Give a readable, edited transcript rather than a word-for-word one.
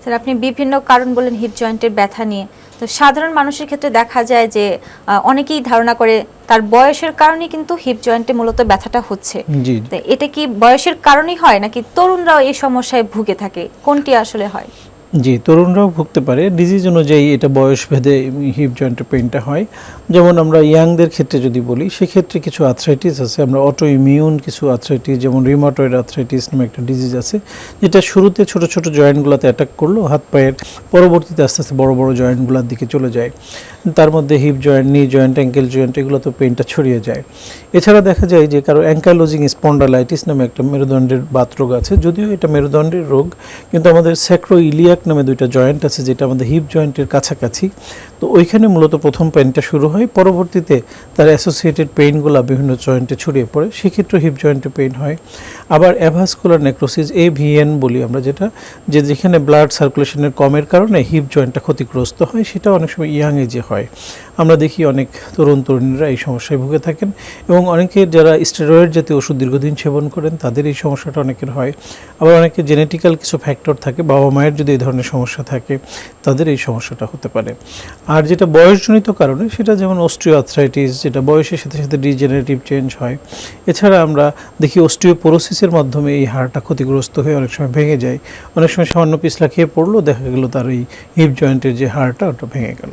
Sir আপনি বিভিন্ন কারণ বলেন হিপ জয়েন্টের ব্যথা নিয়ে, তো সাধারণ মানুষের ক্ষেত্রে দেখা যায় যে অনেকেই ধারণা করে তার বয়সের কারণে কিন্তু হিপ জয়েন্টে মূলত ব্যথাটা হচ্ছে। জি তো এটা কি বয়সের কারণেই হয় নাকি তরুণরাও এই সমস্যায় ভুগে থাকে, কোনটি আসলে হয়? জি, তরুণরাও ভুগতে পারে। ডিজিজ অনুযায়ী এটা বয়স ভেদে হিপ জয়েন্টের পেইনটা হয়। যেমন আমরা ইয়াংদের ক্ষেত্রে যদি বলি, সেক্ষেত্রে কিছু আর্থ্রাইটিস আছে। আমরা অটো ইমিউন কিছু আর্থ্রাইটিস, যেমন রিউমাটয়েড আর্থ্রাইটিস নামে একটা ডিজিজ আছে, যেটা শুরুতে ছোট ছোট জয়েন্টগুলোতে অ্যাটাক করলো হাত পায়ের, পরবর্তীতে আস্তে আস্তে বড় বড় জয়েন্টগুলোর দিকে চলে যায়। তার মধ্যে hip joint, knee joint, ankle joint, এগুলো তো পেইনটা ছড়িয়ে যায়। এছাড়া দেখা যায় যে কারো অ্যাঙ্কাইলোজিং স্পন্ডালাইটিস নামে একটা মেরুদণ্ডের বাতরোগ আছে। যদিও এটা মেরুদণ্ডের রোগ, কিন্তু আমাদের স্যাক্রোইলিয়াক নামে দুইটা জয়েন্ট আছে যেটা আমাদের হিপ জয়েন্টের কাছাকাছি। তো ওইখানে মূলত প্রথম পেইনটা শুরু হয়, পরবর্তীতে তার অ্যাসোসিয়েটেড পেইনগুলো বিভিন্ন জয়েন্টে ছড়িয়ে পড়ে, সেক্ষেত্রে হিপ জয়েন্টে পেইন হয়। আবার অ্যাভাসকুলার নেক্রোসিস, এভিএন বলি আমরা, যেটা যেখানে ব্লাড সার্কুলেশনের কমের কারণে হিপ জয়েন্টটা ক্ষতিগ্রস্ত হয়, সেটা অনেক সময় ইয়াং এজে হয়। আমরা দেখি অনেক তরুণ তরুণীরা এই সমস্যায় ভুগে থাকেন, এবং অনেকের যারা স্টেরয়েড জাতীয় ওষুধ দীর্ঘদিন সেবন করেন তাদের এই সমস্যাটা অনেকের হয়। আবার অনেকে জেনেটিক্যাল কিছু ফ্যাক্টর থাকে, বাবা মায়ের যদি এই ধরনের সমস্যা থাকে তাদের এই সমস্যাটা হতে পারে। আর যেটা বয়সজনিত কারণে, সেটা যেমন অস্টিওআর্থ্রাইটিস, যেটা বয়সের সাথে সাথে ডিজেনারেটিভ চেঞ্জ হয়। এছাড়া আমরা দেখি অস্টিওপোরোসিসের মাধ্যমে এই হাড়টা ক্ষতিগ্রস্ত হয়ে অনেক সময় ভেঙে যায়। অনেক সময় সামান্য পিছলা খেয়ে পড়লো, দেখা গেল তার এই হিপ জয়েন্টের যে হাড়টা ওটা ভেঙে গেল।